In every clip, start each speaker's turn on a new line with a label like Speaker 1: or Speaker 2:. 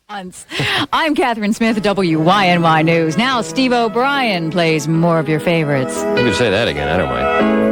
Speaker 1: Once. I'm Catherine Smith, WYNY News. Now, Steve O'Brien plays more of your favorites.
Speaker 2: You can say that again. I don't mind.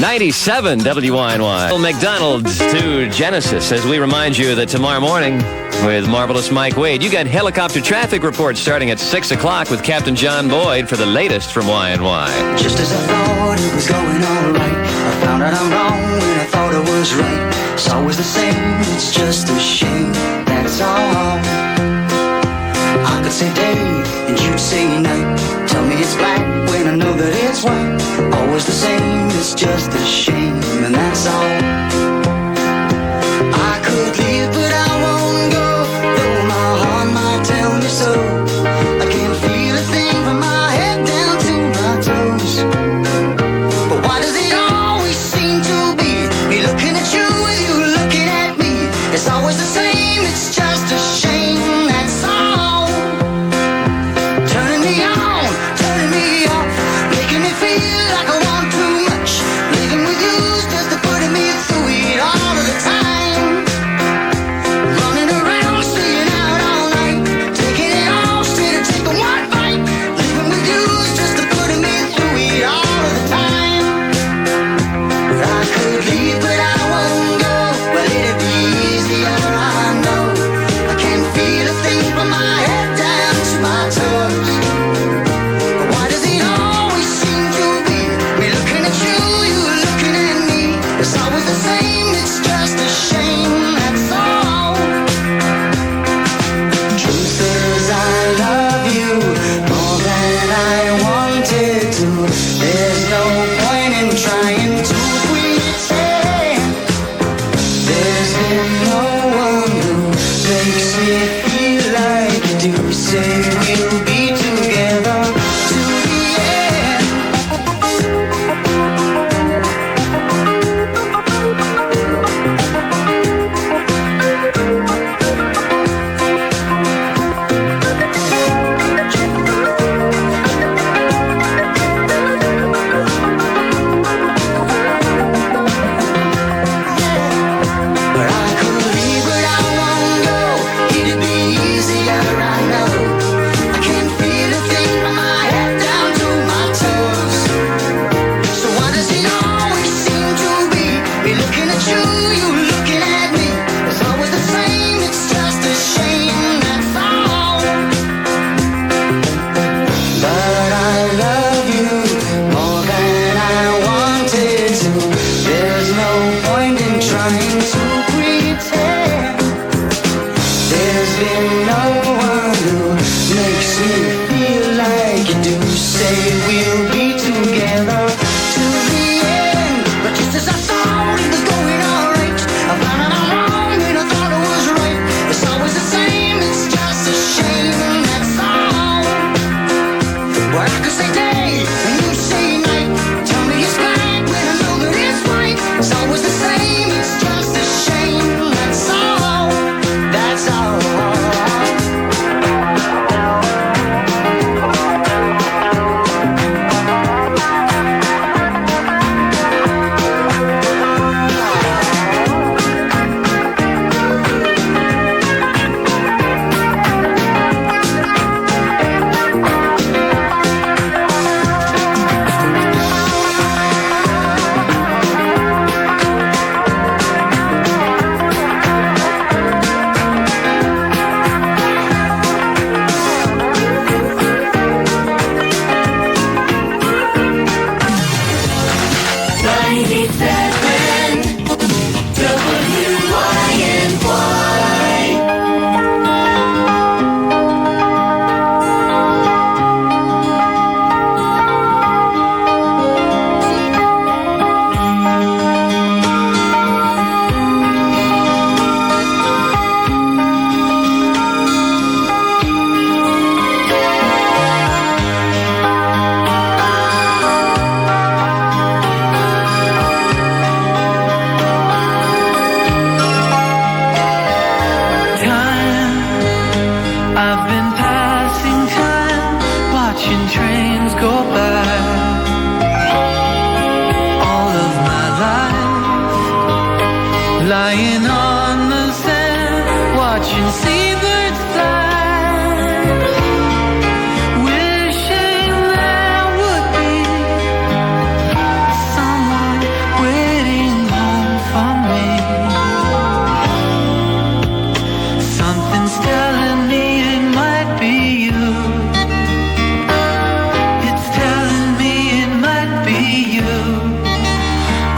Speaker 2: '97 WYNY. McDonald's to Genesis as we remind you that tomorrow morning with Marvelous Mike Wade, you got helicopter traffic reports starting at 6 o'clock with Captain John Boyd for the latest from YNY.
Speaker 3: Just as I thought it was going all right, I found out I'm wrong when I thought I was right. It's always the same, it's just a shame, that's all. I could say day and you'd say night. Tell me it's black when I know that it's white. Always the same, it's just a shame, and that's all. I could leave but I won't go, though my heart might tell me so. I can't feel a thing from my head down to my toes. But why does it always seem to be me looking at you and you looking at me? It's always the same, it's just a shame, that's all. Turning me on, turning me say we'll be together till the end. But just as I thought it was going alright, I found out I'm wrong and I thought it was right. It's always the same, it's just a shame, that's all. Well, I could say day and you say night. Tell me it's black when I know that it's white. It's always the same, it's just a shame, that's all. That's all.
Speaker 4: I've been passing time, watching trains go by. All of my life, lying on the sand, watching seabirds fly. Wishing there would be someone waiting home for me. Something's telling me it might be you. It's telling me it might be you.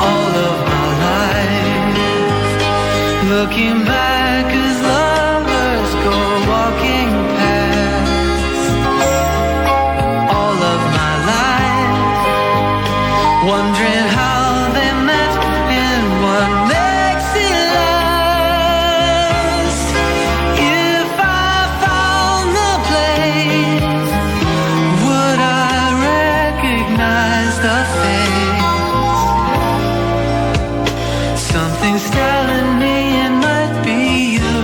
Speaker 4: All of my life, looking back as lovers go walking past. All of my life, wondering how they met and what makes it last. If I found the place, would I recognize the face? Something's telling me it might be you.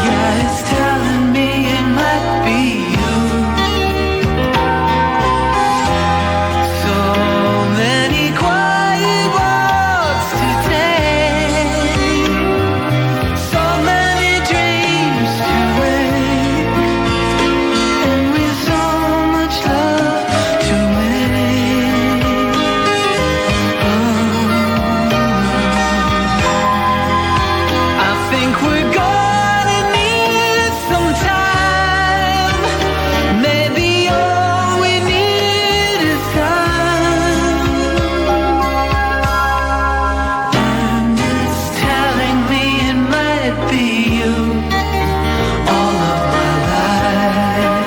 Speaker 4: Yeah, it's telling me it might be you. So many quiet walks to take, so many dreams to wake, and with so much love to make. I think we're gonna need some time. Maybe all we need is time. And it's telling me it might be you. All of my life.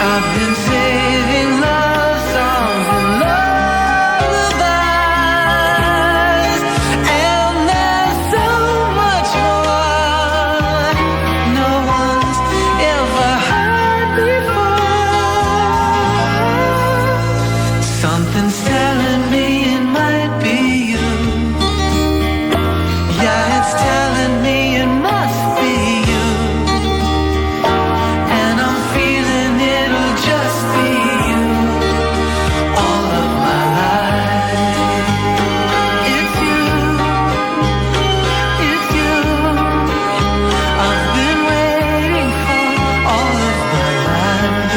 Speaker 4: I've been saving love songs and lullabies, and there's so much more no one's ever heard before. Something's telling me it might be you. Yeah, it's telling me it must be you. And I'm feeling it'll just be you. All of my life, it's you, it's you. I've been waiting for all of my life.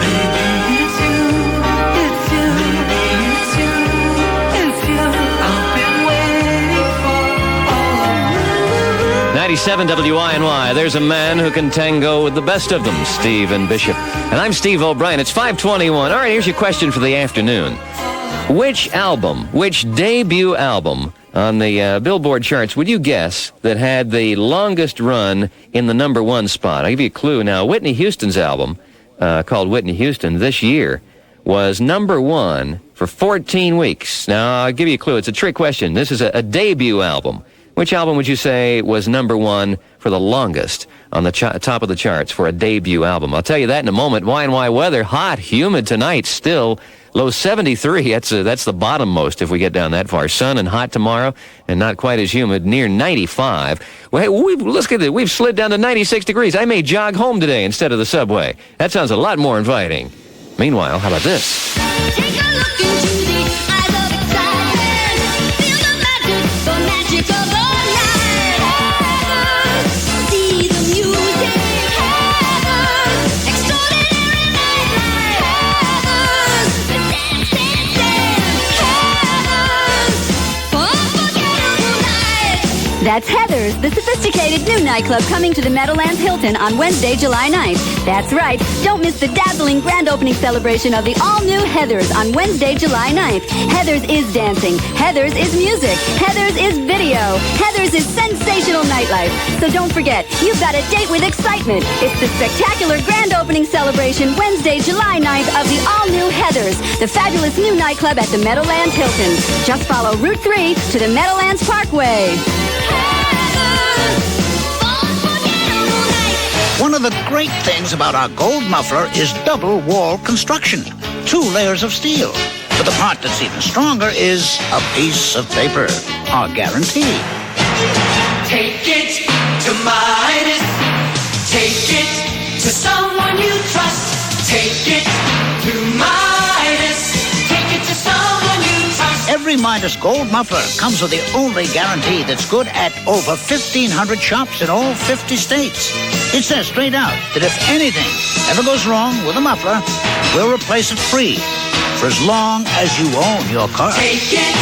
Speaker 4: Maybe it's you, it's you, maybe it's you, it's you. I've been waiting for all of my life.
Speaker 2: 97 WYNY. There's a man who can tango with the best of them, Steve and Bishop. And I'm Steve O'Brien. It's 5:21. All right, here's your question for the afternoon. Which debut album on the Billboard charts would you guess that had the longest run in the number one spot? I'll give you a clue now. Whitney Houston's album, called Whitney Houston, this year was number one for 14 weeks. Now, I'll give you a clue. It's a trick question. This is a debut album. Which album would you say was number one for the longest on the top of the charts for a debut album? I'll tell you that in a moment. WYNY weather, hot, humid tonight, still low 73. That's the bottommost if we get down that far. Sun and hot tomorrow, and not quite as humid, near 95. Well, hey, let's get it. We've slid down to 96 degrees. I may jog home today instead of the subway. That sounds a lot more inviting. Meanwhile, how about this?
Speaker 5: Take a look into the eyes of excitement. Feel the magic of the night. See the music, extraordinary night. The dance, unforgettable night.
Speaker 6: That's Heather's, the sophisticated new nightclub coming to the Meadowlands Hilton on Wednesday, July 9th. That's right. Don't miss the dazzling grand opening celebration of the all-new Heather's on Wednesday, July 9th. Heather's is dancing. Heather's is music. Heather's is video. Heather's is sensational nightlife. So don't forget, you've got a date with excitement. It's the spectacular grand opening celebration Wednesday, July 9th of the all-new Heather's, the fabulous new nightclub at the Meadowlands Hilton. Just follow Route 3 to the Meadowlands Parkway.
Speaker 7: One of the great things about our gold muffler is double wall construction. 2 layers of steel. But the part that's even stronger is a piece of paper. Our guarantee.
Speaker 4: Take it to Midas. Take it to someone you trust. Take it to Midas. Take it to someone you trust.
Speaker 7: Every Midas gold muffler comes with the only guarantee that's good at over 1,500 shops in all 50 states. It says straight out that if anything ever goes wrong with a muffler, we'll replace it free for as long as you own your car.
Speaker 4: Take it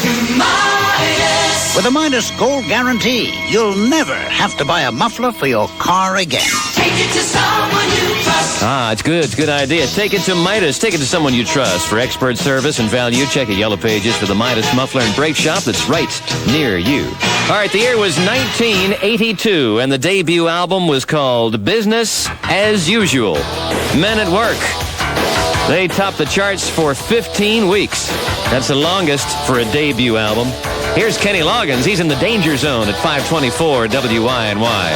Speaker 4: to Midas.
Speaker 7: With a Midas Gold Guarantee, you'll never have to buy a muffler for your car again.
Speaker 4: Take it to someone you trust.
Speaker 2: It's good. It's a good idea. Take it to Midas. Take it to someone you trust. For expert service and value, check the Yellow Pages for the Midas Muffler and Brake Shop that's right near you. All right, the year was 1982, and the debut album was called Business as Usual. Men at Work. They topped the charts for 15 weeks. That's the longest for a debut album. Here's Kenny Loggins. He's in the danger zone at 524 WYNY.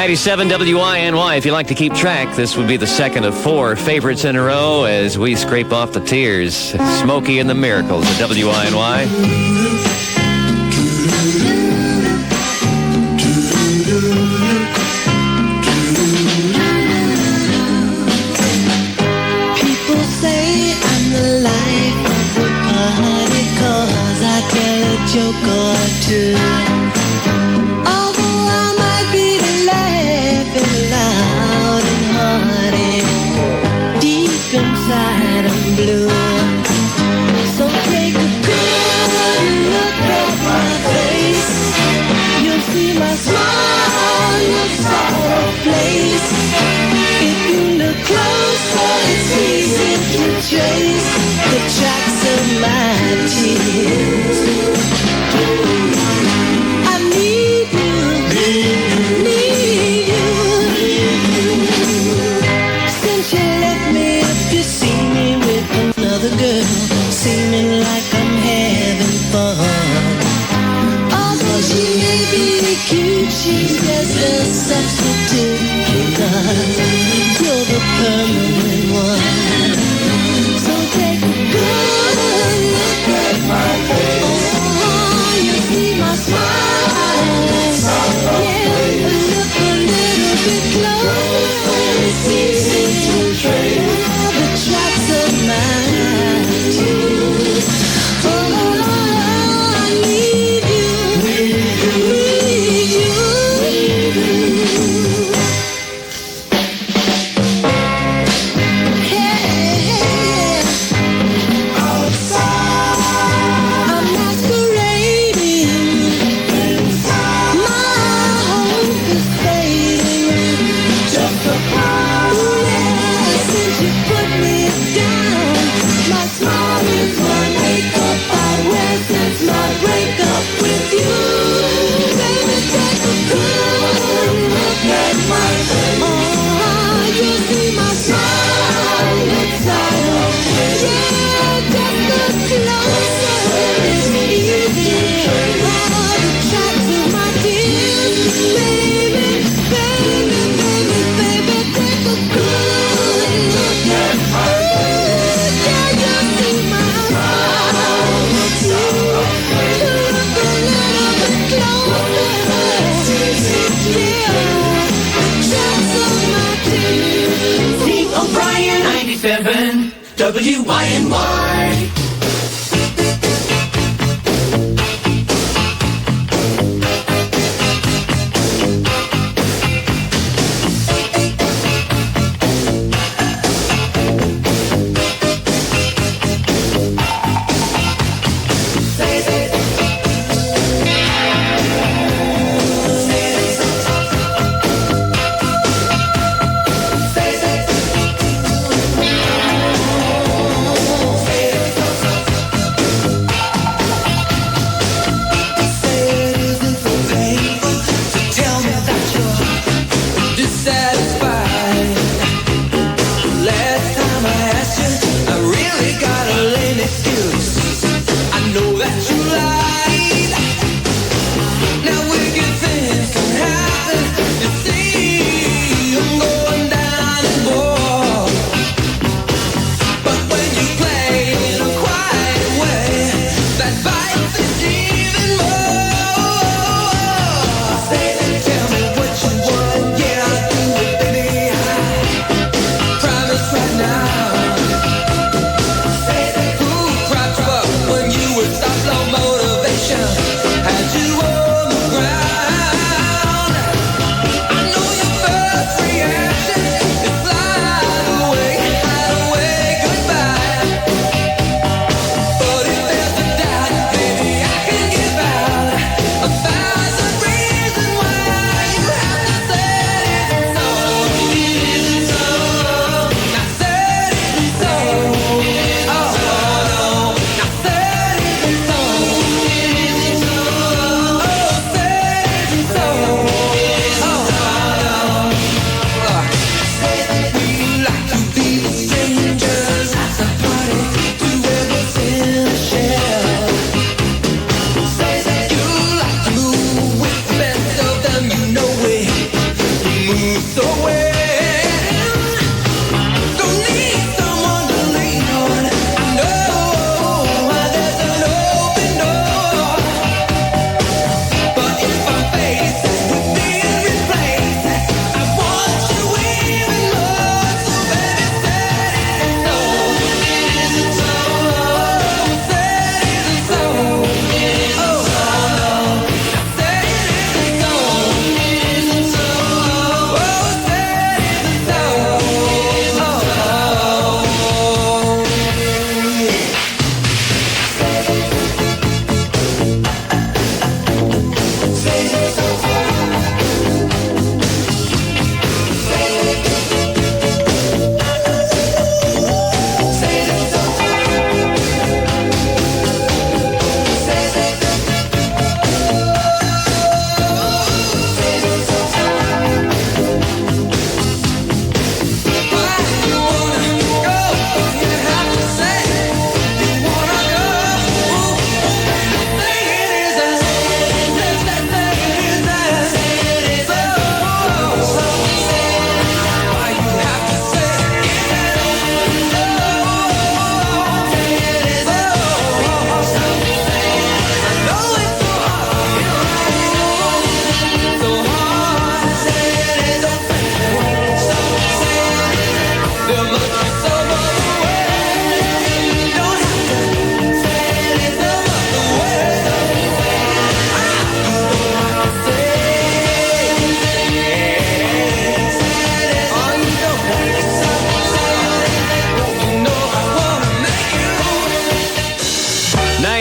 Speaker 2: 97 WYNY. If you like to keep track, this would be the second of 4 favorites in a row as we scrape off the tears. Smokey and the Miracles at WYNY.
Speaker 4: People say I'm the life of the party 'cause I tell a joke or two. Although I might be laughing loud and hearty, deep inside I'm blue. So take a good look at my face. You'll see my smile looks out of place. If you look closer, it's easy to trace the tracks of my tears. I need you, need you. Since you left me, if you see me with another girl, seeming like I'm having fun. Although she may be cute, she's just a substitute. 'Cause you're the permanent one. So take a good look at my face. Oh, you see my smile. Yeah, look a little bit closer. It's easy to trace the tracks of my tears. Oh, I need you, need you. Hey, I'm masquerading. My hope is fading. Just a yeah, since you put me down, my smile is my makeup I wear since my breakup with you. Baby, take a good look at my face. Oh, you see my smile inside of me. Yeah, just look closer. It's easy. Oh, the tracks of my tears. Baby, baby, baby, baby, take a good look at my face. Yeah, you see my smile. Look a little bit closer. Yeah, tracks of my tears.
Speaker 8: Steve O'Brien, 97 WYNY.
Speaker 4: Tell me that you're dissatisfied. Last time I asked you, I really got a lame excuse. I know that you lied. Now wicked things can happen. You see, I'm going down and more. But when you play in a quiet way, that bites is even more. Tell me what you want, yeah, I'll do it, baby. I promise right now.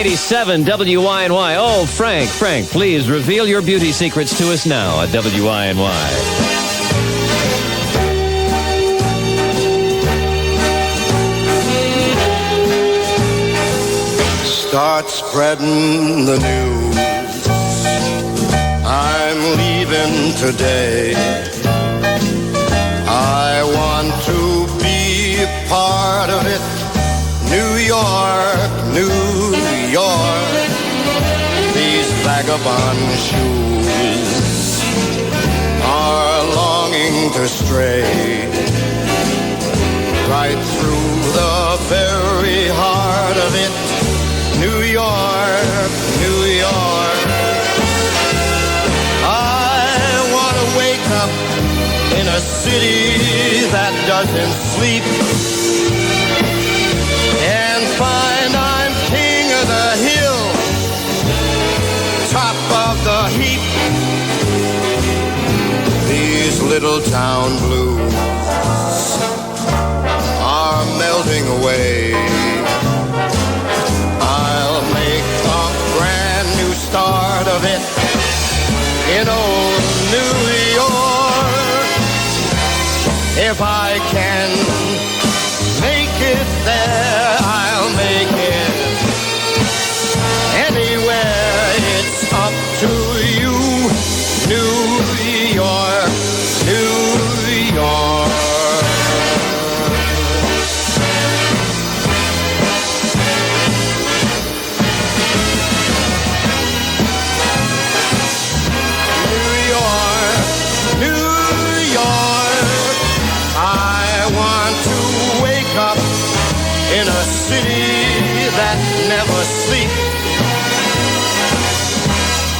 Speaker 2: 97 WYNY. Oh, Frank, please reveal your beauty secrets to us now at WYNY.
Speaker 9: Start spreading the news. I'm leaving today. I want to be a part of it. New York, New York. These vagabond shoes are longing to stray right through the very heart of it. New York, New York. I want to wake up in a city that doesn't sleep and find I'm king of the hill, top of the heap. These little town blues are melting away. I'll make a brand new start of it in old New York. If I can make it there, I'll make it anywhere. It's up to you, New York, New York. In a city that never sleeps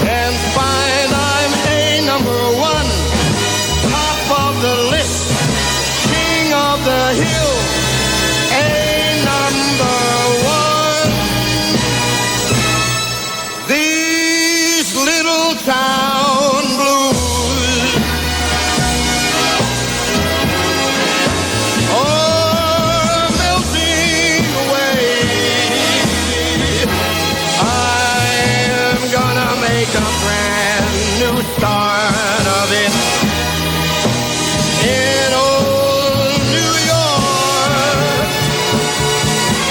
Speaker 9: and find I'm a number one, top of the list, king of the hill, a number one. These little town blues a brand new start of it in old New York.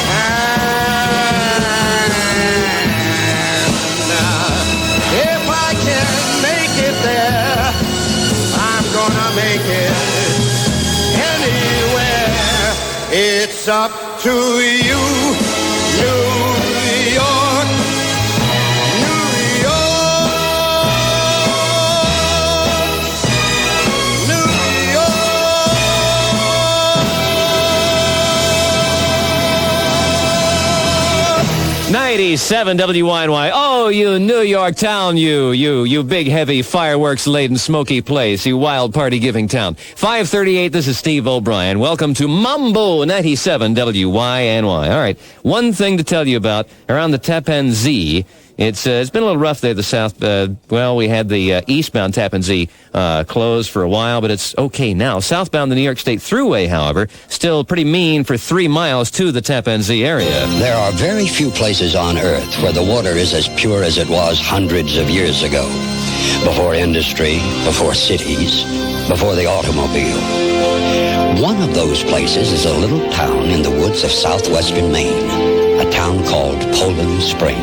Speaker 9: And if I can make it there, I'm gonna make it anywhere. It's up to you, New York.
Speaker 2: 97 WYNY. Oh, you New York town, you big, heavy, fireworks-laden, smoky place, you wild party-giving town. 5:38, this is Steve O'Brien. Welcome to Mambo 97 WYNY. All right, one thing to tell you about around the Tappan Zee. It's been a little rough there, the south. We had the eastbound Tappan Zee closed for a while, but it's okay now. Southbound the New York State Thruway, however, still pretty mean for 3 miles to the Tappan Zee area.
Speaker 10: There are very few places on Earth where the water is as pure as it was hundreds of years ago. Before industry, before cities, before the automobile. One of those places is a little town in the woods of southwestern Maine, a town called Poland Spring.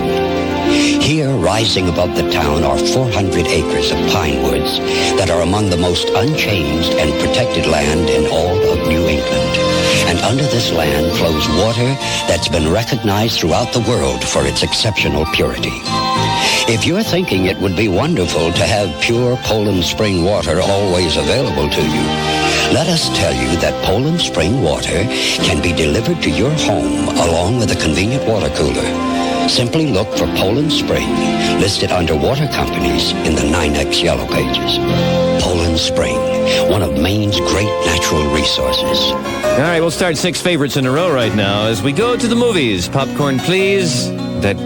Speaker 10: Here, rising above the town, are 400 acres of pine woods that are among the most unchanged and protected land in all of New England. And under this land flows water that's been recognized throughout the world for its exceptional purity. If you're thinking it would be wonderful to have pure Poland Spring water always available to you, let us tell you that Poland Spring water can be delivered to your home along with a convenient water cooler. Simply look for Poland Spring, listed under water companies in the NYNEX Yellow Pages. Poland Spring, one of Maine's great natural resources.
Speaker 2: All right, we'll start 6 favorites in a row right now as we go to the movies. Popcorn, please. That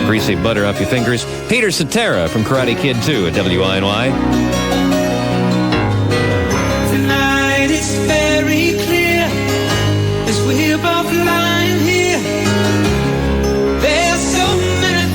Speaker 2: greasy butter off your fingers. Peter Cetera from Karate Kid 2 at WYNY.
Speaker 4: Tonight it's very clear as we're both lying here. There's so many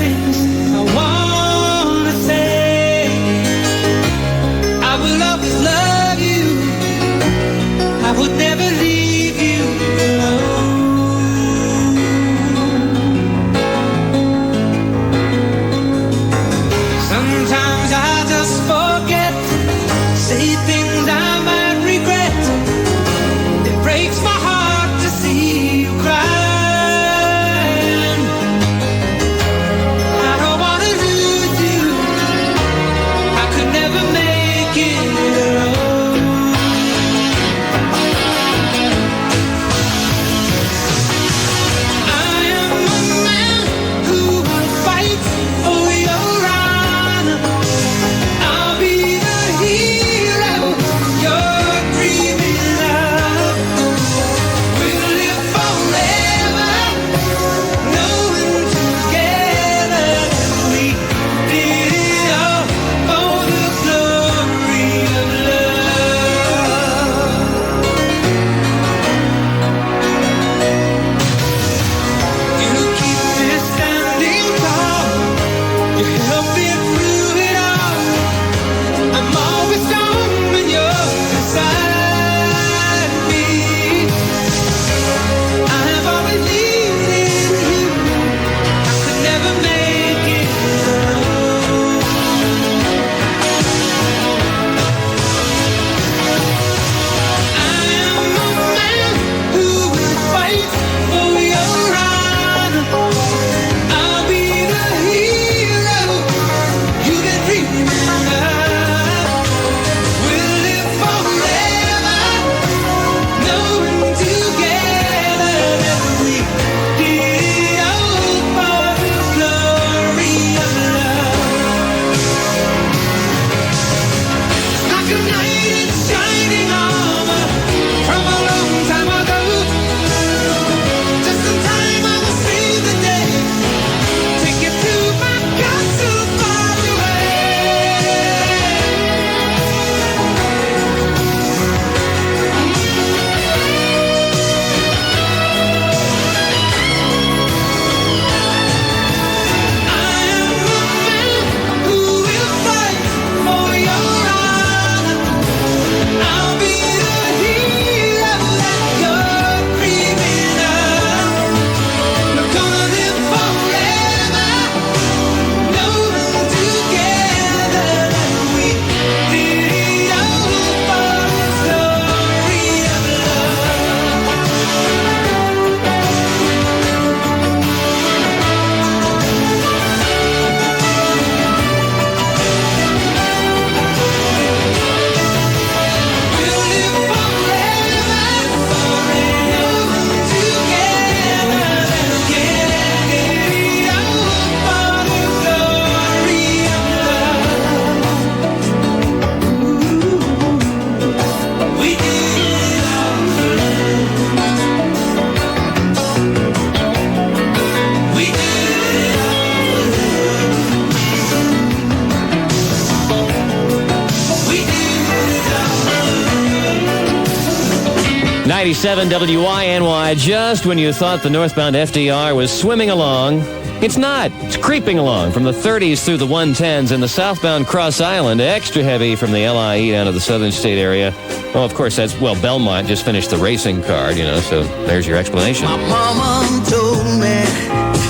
Speaker 2: 97 WYNY. Just when you thought the northbound FDR was swimming along, it's not. It's creeping along from the 30s through the 110s, and the southbound Cross Island, extra heavy from the LIE down to the southern state area. Well, of course, Belmont just finished the racing card, so there's your explanation.
Speaker 3: My mama told me,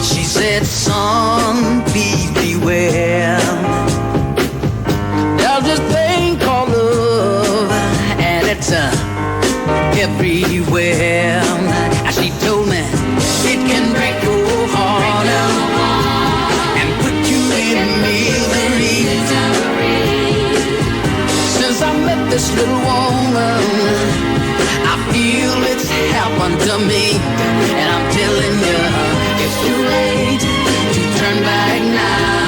Speaker 3: she said, son, please beware. There's this thing called love, and it's everywhere. And she told me, it can break your heart and put you in misery. Since I met this little woman, I feel it's happened to me. And I'm telling you, it's too late to turn back now.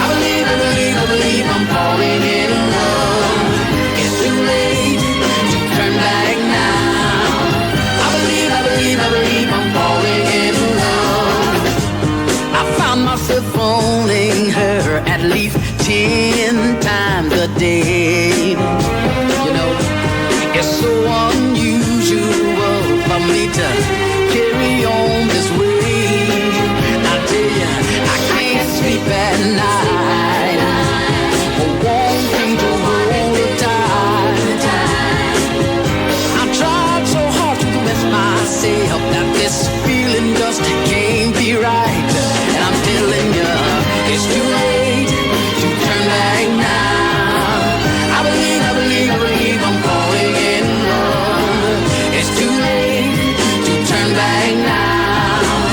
Speaker 3: I believe I'm falling in love. It's too late to turn back now. I believe I'm falling in love. I found myself phoning her at least 10 times a day. It's so unusual for me to carry on this way. I tell you, I can't sleep at night, wanting to hold her tight. I tried so hard to convince myself that this feeling just can't be right. And I'm telling you, it's too late to turn back now. I believe I'm falling in love. It's too late to turn back now.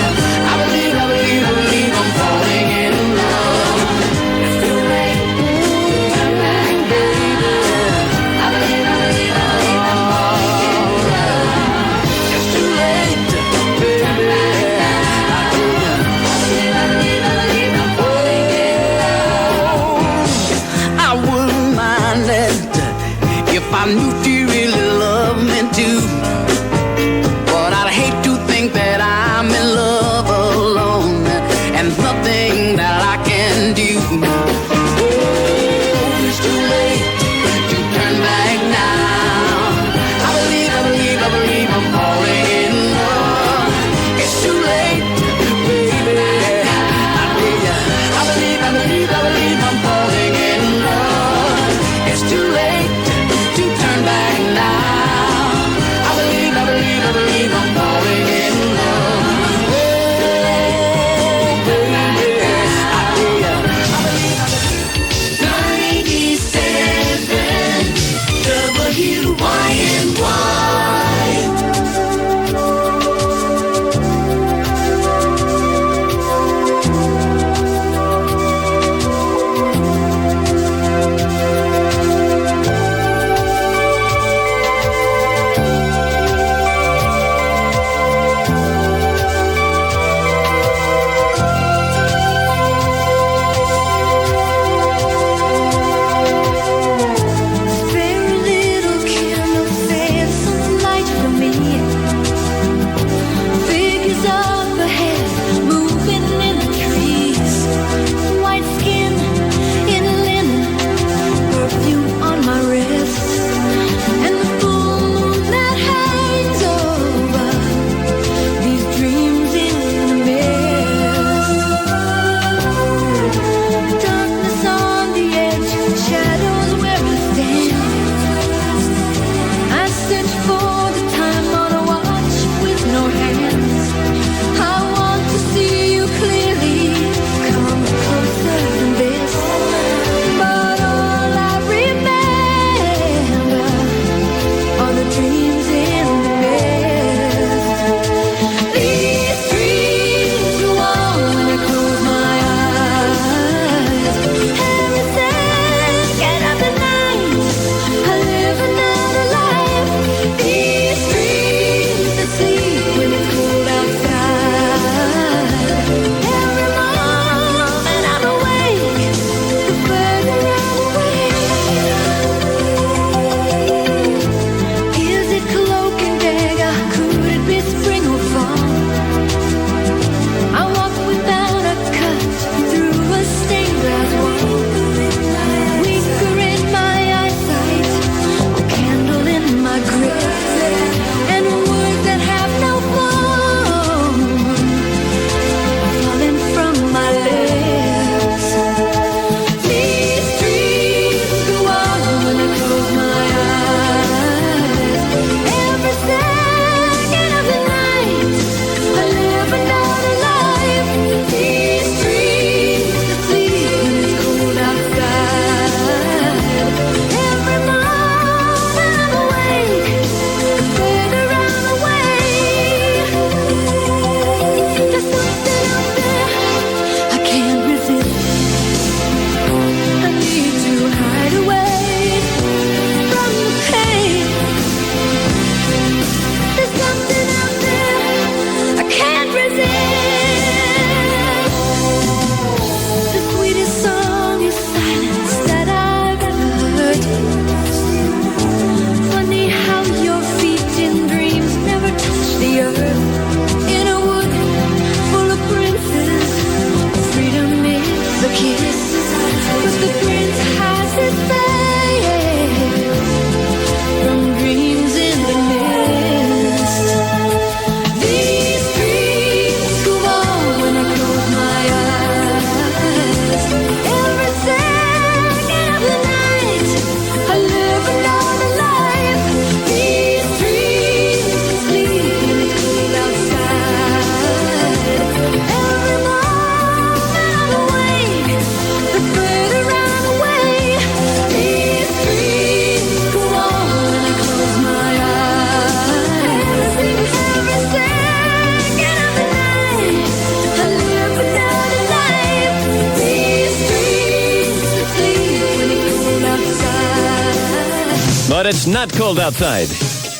Speaker 2: but it's not cold outside.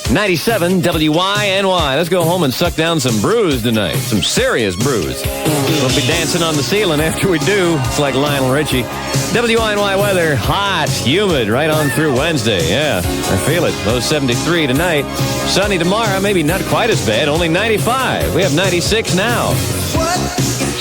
Speaker 2: 97 WYNY. Let's go home and suck down some brews tonight. Some serious brews. We'll be dancing on the ceiling after we do. It's like Lionel Richie. WYNY weather, hot, humid, right on through Wednesday. Yeah, I feel it. Low 73 tonight. Sunny tomorrow, maybe not quite as bad, only 95. We have 96 now.
Speaker 8: What